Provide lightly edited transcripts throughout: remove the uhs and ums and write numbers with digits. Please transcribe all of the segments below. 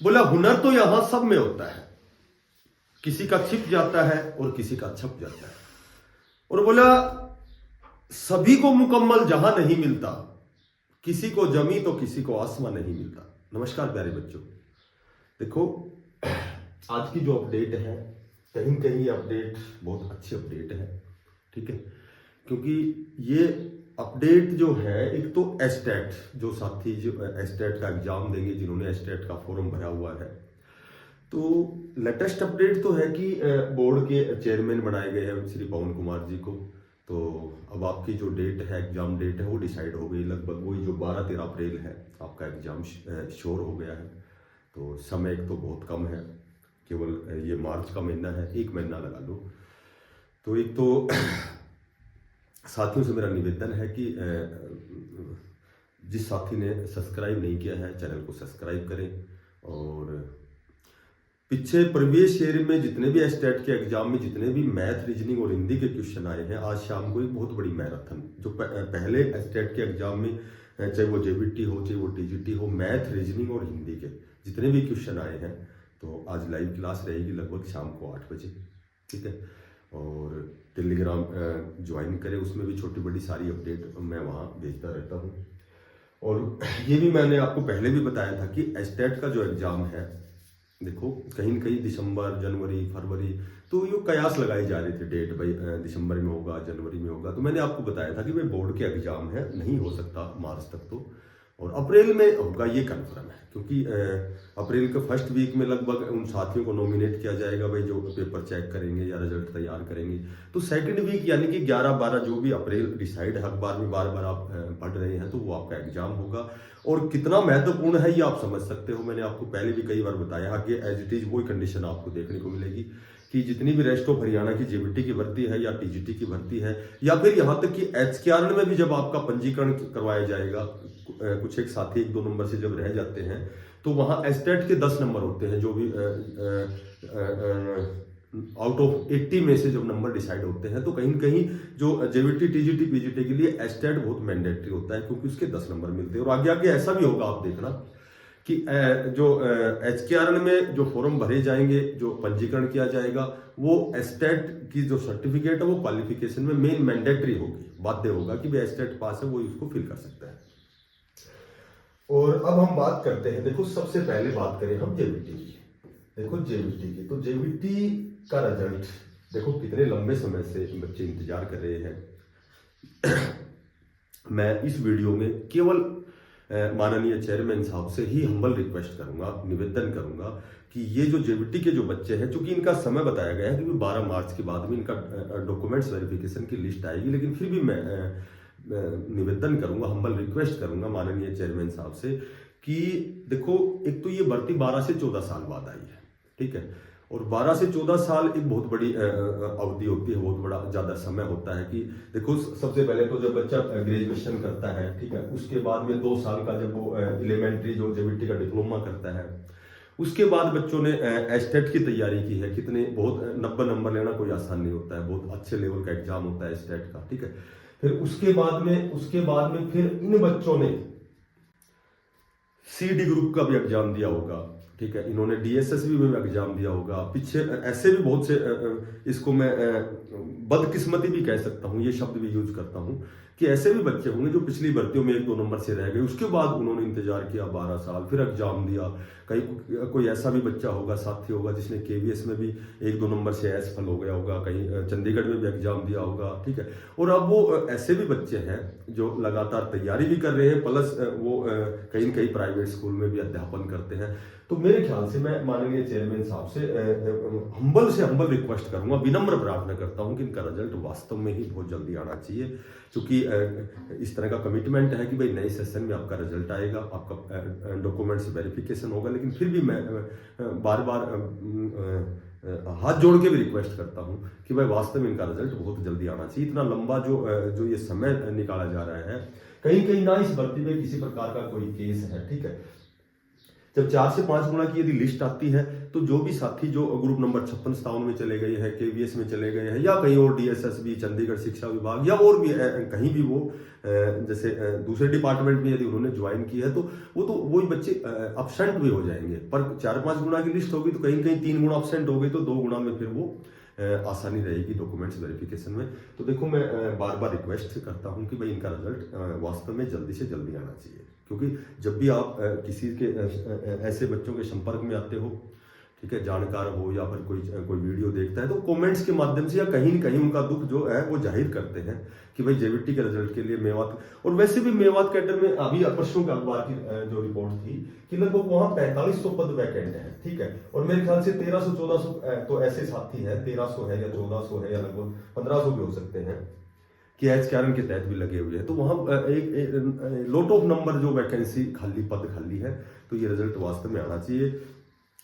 बोला हुनर तो यहां सब में होता है, किसी का छिप जाता है और किसी का छप जाता है। और बोला सभी को मुकम्मल जहां नहीं मिलता, किसी को जमी तो किसी को आसमां नहीं मिलता। नमस्कार प्यारे बच्चों, देखो आज की जो अपडेट है, कहीं कहीं अपडेट बहुत अच्छी अपडेट है, ठीक है। क्योंकि ये अपडेट जो है, एक तो एस्टेट जो साथी जो एस्टेट का एग्जाम देंगे, जिन्होंने एस्टेट का फॉर्म भरा हुआ है, तो लेटेस्ट अपडेट तो है कि बोर्ड के चेयरमैन बनाए गए हैं श्री पवन कुमार जी को। तो अब आपकी जो डेट है, एग्जाम डेट है, वो डिसाइड हो गई लगभग, वही जो 12-13 अप्रैल है आपका एग्जाम श्योर हो गया है। तो समय एक तो बहुत कम है, केवल ये मार्च का महीना है, 1 महीना लगा लो। तो एक तो साथियों से मेरा निवेदन है कि जिस साथी ने सब्सक्राइब नहीं किया है चैनल को सब्सक्राइब करें। और पीछे प्रीवियस ईयर में जितने भी एस्टेट के एग्जाम में जितने भी मैथ, रीजनिंग और हिंदी के क्वेश्चन आए हैं, आज शाम को एक बहुत बड़ी मैराथन जो पहले एस्टेट के एग्जाम में, चाहे वो जेबीटी हो चाहे वो टीजीटी हो, मैथ, रीजनिंग और हिंदी के जितने भी क्वेश्चन आए हैं, तो आज लाइव क्लास रहेगी लगभग शाम को 8 बजे, ठीक है। और टेलीग्राम ज्वाइन करें, उसमें भी छोटी बड़ी सारी अपडेट मैं वहाँ भेजता रहता हूँ। और ये भी मैंने आपको पहले भी बताया था कि एस्टेट का जो एग्ज़ाम है, देखो कहीं न कहीं दिसंबर, जनवरी, फरवरी, तो ये कयास लगाई जा रही थी डेट, भाई दिसंबर में होगा, जनवरी में होगा। तो मैंने आपको बताया था कि भाई बोर्ड के एग्ज़ाम है, नहीं हो सकता मार्च तक, तो और अप्रैल में होगा ये कन्फर्म है। क्योंकि अप्रैल के फर्स्ट वीक में लगभग उन साथियों को नॉमिनेट किया जाएगा, भाई जो पेपर चेक करेंगे या रिजल्ट तैयार करेंगे। तो सेकंड वीक यानी कि 11-12 जो भी अप्रैल डिसाइड है, अखबार में बार बार आप पढ़ रहे हैं, तो वो आपका एग्जाम होगा। और कितना महत्वपूर्ण है ये आप समझ सकते हो, मैंने आपको पहले भी कई बार बताया। आगे एज इट इज वही कंडीशन आपको देखने को मिलेगी कि जितनी भी रेस्ट ऑफ हरियाणा की जेबीटी की भर्ती है या टीजीटी की भर्ती है, या फिर यहाँ तक कि एचकेआरएन में भी जब आपका पंजीकरण करवाया जाएगा, कुछ एक साथी 1-2 नंबर से जब रह जाते हैं, तो वहाँ एस्टेट के 10 नंबर होते हैं, जो भी आउट ऑफ 80 में से जब नंबर डिसाइड होते हैं, तो कहीं न कहीं जो जेबीटी, टीजीटी, पीजीटी के लिए एस्टेट बहुत मैंडेटरी होता है, क्योंकि उसके 10 नंबर मिलते हैं। और आगे आगे ऐसा भी होगा, आप देखना कि जो एचकेआरएन में जो फॉर्म भरे जाएंगे, जो पंजीकरण किया जाएगा, वो एस्टेट की जो सर्टिफिकेट है वो क्वालिफिकेशन में मेन मैंडेटरी होगी, बाध्य होगा कि भाई एस्टेट पास है, वो उसको फिल कर सकता है। और अब हम बात करते हैं, देखो सबसे पहले बात करें हम जेबीटी की। देखो जेबीटी की, तो जेबीटी का रिजल्ट देखो कितने लंबे समय से बच्चे इंतजार कर रहे हैं। मैं इस वीडियो में केवल माननीय चेयरमैन साहब से ही हम्बल रिक्वेस्ट करूंगा, निवेदन करूंगा कि ये जो जेबीटी के जो बच्चे हैं, चूंकि इनका समय बताया गया है कि 12 मार्च के बाद में इनका डॉक्यूमेंट्स वेरिफिकेशन की लिस्ट आएगी, लेकिन फिर भी मैं निवेदन करूंगा, हम्बल रिक्वेस्ट करूंगा माननीय चेयरमैन साहब से कि देखो एक तो ये भर्ती 12 से 14 साल बाद आई है, ठीक है। और 12 से 14 साल एक बहुत बड़ी अवधि होती है, बहुत बड़ा ज़्यादा समय होता है कि देखो सबसे पहले तो जब बच्चा ग्रेजुएशन करता है, ठीक है, उसके बाद में 2 साल का जब वो एलिमेंट्री जो जेबीटी का डिप्लोमा करता है, उसके बाद बच्चों ने एस्टेट की तैयारी की है। कितने बहुत 90 नंबर लेना कोई आसान नहीं होता है, बहुत अच्छे लेवल का एग्जाम होता है एस्टेट का, ठीक है। फिर उसके बाद में फिर इन बच्चों ने सीडी ग्रुप का भी एग्जाम दिया होगा, ठीक है। इन्होंने डीएसएसबी में एग्जाम दिया होगा। पीछे ऐसे भी बहुत से, इसको मैं बदकिस्मती भी कह सकता हूँ, ये शब्द भी यूज करता हूँ कि ऐसे भी बच्चे होंगे जो पिछली भर्तियों में 1-2 नंबर से रह गए, उसके बाद उन्होंने इंतजार किया 12 साल, फिर एग्जाम दिया। कहीं कोई ऐसा भी बच्चा होगा, साथी होगा, जिसने केवीएस में भी 1-2 नंबर से असफल हो गया होगा, कहीं चंडीगढ़ में भी एग्जाम दिया होगा, ठीक है। और अब वो ऐसे भी बच्चे हैं जो लगातार तैयारी भी कर रहे हैं, प्लस वो कहीं कहीं प्राइवेट स्कूल में भी अध्यापन करते हैं। तो मेरे ख्याल से मैं माननीय चेयरमैन साहब से हम्बल रिक्वेस्ट करूंगा, विनम्र प्रार्थना करता हूं कि इनका रिजल्ट वास्तव में ही बहुत जल्दी आना चाहिए, क्योंकि इस तरह का कमिटमेंट है कि भाई नए सेशन में आपका रिजल्ट आएगा, आपका डॉक्यूमेंट्स वेरिफिकेशन होगा। लेकिन फिर भी मैं बार बार हाथ जोड़ के भी रिक्वेस्ट करता हूं कि भाई वास्तव में इनका रिजल्ट बहुत जल्दी आना चाहिए। इतना लंबा जो ये समय निकाला जा रहा है, कहीं कहीं ना इस भर्ती में किसी प्रकार का कोई केस है, ठीक है। जब 4 से 5 गुना की यदि लिस्ट आती है तो जो भी साथी जो ग्रुप नंबर 56-57 में चले गए हैं, केवीएस में चले गए हैं, या कहीं और डीएसएसबी, चंडीगढ़ शिक्षा विभाग, या और भी कहीं भी वो जैसे दूसरे डिपार्टमेंट में यदि उन्होंने ज्वाइन किया है तो वही बच्चे अपसेंट भी हो जाएंगे। पर 4-5 गुना की लिस्ट होगी तो कहीं कहीं 3 गुना अपसेंट हो गई तो 2 गुना में फिर वो आसानी रहेगी डॉक्यूमेंट्स वेरिफिकेशन में। तो देखो मैं बार बार रिक्वेस्ट करता हूं कि भाई इनका रिजल्ट वास्तव में जल्दी से जल्दी आना चाहिए, क्योंकि जब भी आप किसी के ऐसे बच्चों के संपर्क में आते हो, ठीक है, जानकार हो या फिर कोई वीडियो देखता है, तो कमेंट्स के माध्यम से या कहीं न कहीं उनका दुख जो है वो जाहिर करते हैं कि भाई जेवीटी के रिजल्ट के लिए मेवात, और वैसे भी मेवात कैडर में अभी परसों के अखबार की जो रिपोर्ट थी कि लगभग वहां 4500 पद वैकेंट है, ठीक है, और मेरे ख्याल से 1300-1400 तो ऐसे साथी है, 1300 है या 1400 है या लगभग 1500 भी हो सकते हैं कि एच कारण के तहत भी लगे हुए हैं। तो वहां एक लॉट ऑफ नंबर जो वैकेंसी पद खाली है, तो ये रिजल्ट वास्तव में आना चाहिए।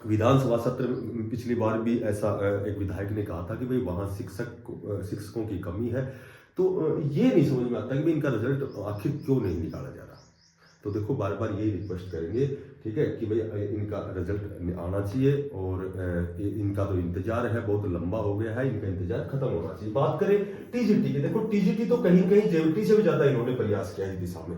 विधानसभा सत्र पिछली बार भी ऐसा एक विधायक ने कहा था कि भाई वहां शिक्षकों की कमी है, तो ये नहीं समझ में आता कि भाई इनका रिजल्ट आखिर क्यों नहीं निकाला जा रहा। तो देखो बार बार यही रिक्वेस्ट करेंगे, ठीक है, कि भाई इनका रिजल्ट आना चाहिए, और इनका तो इंतजार है बहुत लंबा हो गया है, इनका इंतजार खत्म होना चाहिए। बात करें टीजीटी की, देखो टीजीटी तो कहीं कहीं जेवीटी से भी ज्यादा इन्होंने प्रयास किया इस दिशा में।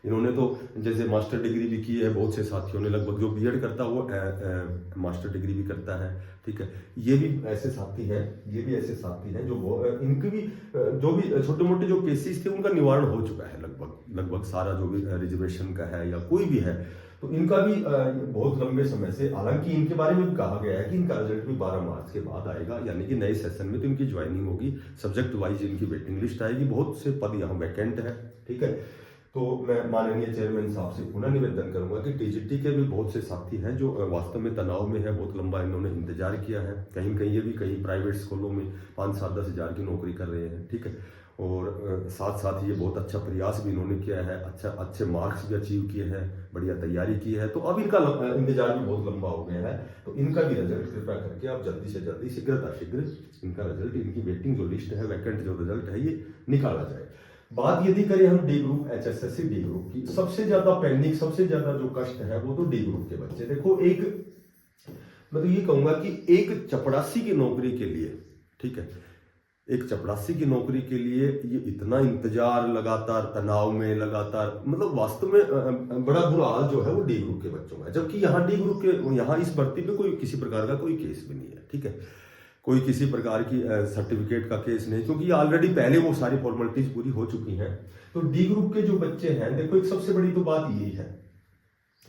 इन्होंने तो जैसे मास्टर डिग्री भी की है, बहुत से साथियों ने, लगभग जो बीएड करता है वो मास्टर डिग्री भी करता है, ठीक है, ये भी ऐसे साथी हैं जो इनके भी जो भी छोटे मोटे जो केसेस थे उनका निवारण हो चुका है, लगभग सारा जो भी रिजर्वेशन का है या कोई भी है, तो इनका भी बहुत लंबे समय से, हालांकि इनके बारे में भी कहा गया है कि इनका रिजल्ट भी 12 मार्च के बाद आएगा, यानी कि नए सेशन में तो इनकी ज्वाइनिंग होगी, सब्जेक्ट वाइज इनकी वेटिंग लिस्ट आएगी, बहुत से पद यहाँ वैकेंट है, ठीक है। तो मैं माननीय चेयरमैन साहब से पुनः निवेदन करूंगा कि टीजीटी के भी बहुत से साथी हैं जो वास्तव में तनाव में है, बहुत लंबा इन्होंने इंतजार किया है, कहीं कहीं ये भी कहीं प्राइवेट स्कूलों में 5-7-10 हज़ार की नौकरी कर रहे हैं, ठीक है, और साथ साथ ये बहुत अच्छा प्रयास भी इन्होंने किया है, अच्छे मार्क्स भी अचीव किए हैं, बढ़िया तैयारी की है, तो अब इनका इंतजार भी बहुत लंबा हो गया है, तो इनका भी रिजल्ट कृपया करके आप जल्दी से जल्दी शीघ्र इनका रिजल्ट, इनकी वेटिंग जो लिस्ट है, वैकेंट जो रिजल्ट है, ये निकाला जाए। बात यदि करें हम D group HSSC D group की, सबसे ज्यादा पेंडिंग, सबसे ज्यादा जो कष्ट है वो तो डी ग्रुप के बच्चे। देखो मैं तो ये कहूंगा कि एक चपरासी की नौकरी के लिए, ठीक है, एक चपरासी की नौकरी के लिए ये इतना इंतजार, लगातार तनाव में, लगातार, मतलब वास्तव में बड़ा बुरा हाल जो है वो डी ग्रुप के बच्चों का, जबकि यहाँ डी ग्रुप के यहाँ इस भर्ती पे कोई किसी प्रकार का कोई केस भी नहीं है, ठीक है, कोई किसी प्रकार की सर्टिफिकेट का केस नहीं, क्योंकि ऑलरेडी पहले वो सारी फॉर्मेलिटीज पूरी हो चुकी हैं। तो डी ग्रुप के जो बच्चे हैं, देखो एक सबसे बड़ी तो बात यही है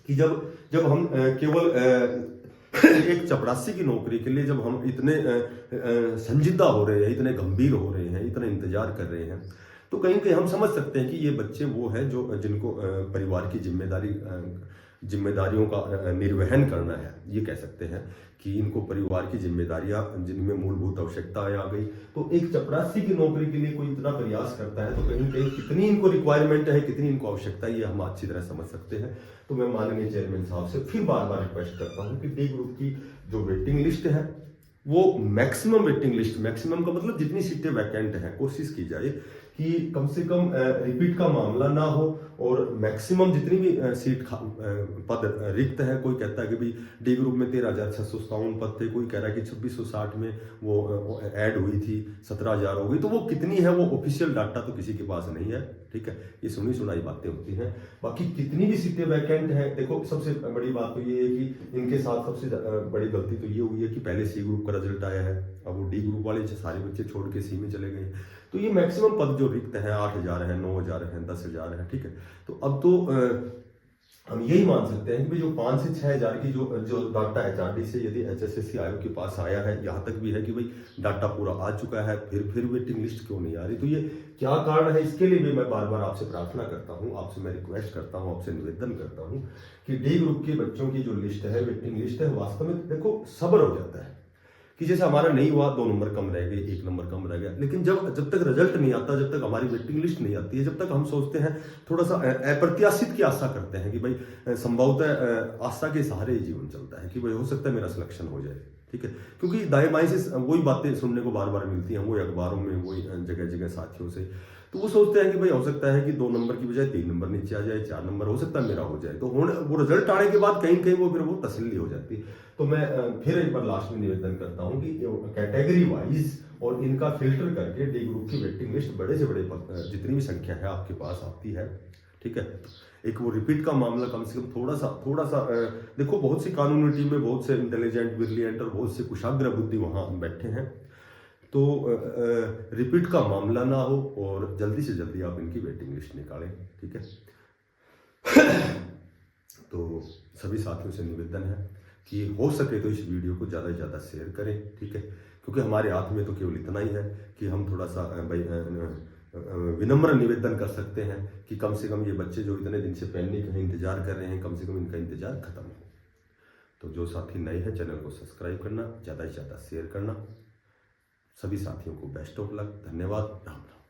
कि जब हम केवल एक चपरासी की नौकरी के लिए जब हम इतने संजीदा हो रहे हैं, इतने गंभीर हो रहे हैं, इतना इंतजार कर रहे हैं, तो कहीं कहीं हम समझ सकते हैं कि ये बच्चे वो हैं जो जिनको परिवार की जिम्मेदारियों का निर्वहन करना है, ये कह सकते हैं कि इनको परिवार की जिम्मेदारियां, जिनमें मूलभूत आवश्यकताएं आ गई, तो एक चपरासी की नौकरी के लिए कोई इतना प्रयास करता है, तो कहीं कहीं कितनी इनको रिक्वायरमेंट है, कितनी इनको आवश्यकता है, ये हम अच्छी तरह समझ सकते हैं। तो मैं माननीय चेयरमैन साहब से फिर बार बार रिक्वेस्ट करता हूँ कि डी ग्रुप की जो वेटिंग लिस्ट है वो मैक्सिमम वेटिंग लिस्ट, मैक्सिमम का मतलब जितनी सीटें वैकेंट हैं, कोशिश की जाए कि कम से कम रिपीट का मामला ना हो, और मैक्सिमम जितनी भी पद रिक्त है, कोई कहता है कि भाई डी ग्रुप में 13,657 पद थे, कोई कह रहा है कि 2660 में वो ऐड हुई थी, 17,000 हो गई, तो वो कितनी है वो ऑफिशियल डाटा तो किसी के पास नहीं है, ठीक है, ये सुनी सुनाई बातें होती हैं। बाकी कितनी भी सीटें वैकेंट हैं, देखो सबसे बड़ी बात तो ये है कि इनके साथ सबसे बड़ी गलती तो ये हुई है कि पहले सी ग्रुप का रिजल्ट आया है, अब वो डी ग्रुप वाले सारे बच्चे छोड़ के सी में चले गए, तो ये मैक्सिमम पद जो रिक्त हैं 8,000 है, 9,000 है, 10,000 है, ठीक है, तो अब तो हम यही मान सकते हैं कि जो 5 से 6,000 की जो डाटा एचआरडी से यदि एचएसएससी आयोग के पास आया है, यहाँ तक भी है कि भाई डाटा पूरा आ चुका है, फिर वेटिंग लिस्ट क्यों नहीं आ रही, तो ये क्या कारण है, इसके लिए भी मैं बार बार आपसे प्रार्थना करता हूँ, आपसे मैं रिक्वेस्ट करता हूँ, आपसे निवेदन करता हूँ कि डी ग्रुप के बच्चों की जो लिस्ट है, वेटिंग लिस्ट है, वास्तव में देखो सब्र हो जाता है कि जैसे हमारा नहीं हुआ, 2 नंबर कम रह गए, 1 नंबर कम रह गया, लेकिन जब तक रिजल्ट नहीं आता, जब तक हमारी वेटिंग लिस्ट नहीं आती है, जब तक हम सोचते हैं, थोड़ा सा अप्रत्याशित की आशा करते हैं कि भाई संभवतः आशा के सहारे ही जीवन चलता है कि भाई हो सकता है मेरा सिलेक्शन हो जाए, ठीक है, क्योंकि दाएं बाएं से वही बातें सुनने को बार बार मिलती हैं, वही अखबारों में, वही जगह जगह साथियों से, तो वो सोचते हैं कि भाई हो सकता है कि 2 नंबर की बजाय 3 नंबर नीचे आ जाए, 4 नंबर हो सकता है मेरा हो जाए। तो वो रिजल्ट आने के बाद कहीं कहीं वो फिर वो तसल्ली हो जाती है। तो मैं फिर एक बार लास्ट में निवेदन करता हूँ कि कैटेगरी वाइज और इनका फिल्टर करके डी ग्रुप की वेटिंग लिस्ट बड़े से बड़े जितनी भी संख्या है आपके पास आती है, ठीक है। एक वो रिपीट का मामला कम से कम थोड़ा सा देखो, बहुत सी कानूनी टीम में बहुत से इंटेलिजेंट, ब्रिलियंट और बहुत से कुशाग्र बुद्धि वहाँ बैठे हैं। तो रिपीट का मामला ना हो और जल्दी से जल्दी आप इनकी वेटिंग लिस्ट निकालें, ठीक है। तो सभी साथियों से निवेदन है कि हो सके तो इस वीडियो को ज़्यादा से ज़्यादा शेयर करें, ठीक है। क्योंकि हमारे हाथ में तो केवल इतना ही है कि हम थोड़ा सा विनम्र निवेदन कर सकते हैं कि कम से कम ये बच्चे जो इतने दिन से पैनिक हैं, इंतजार कर रहे हैं, कम से कम इनका इंतजार खत्म हो। तो जो साथी नए हैं, चैनल को सब्सक्राइब करना, ज़्यादा से ज़्यादा शेयर करना। सभी साथियों को बेस्ट ऑफ लक, धन्यवाद, राम राम।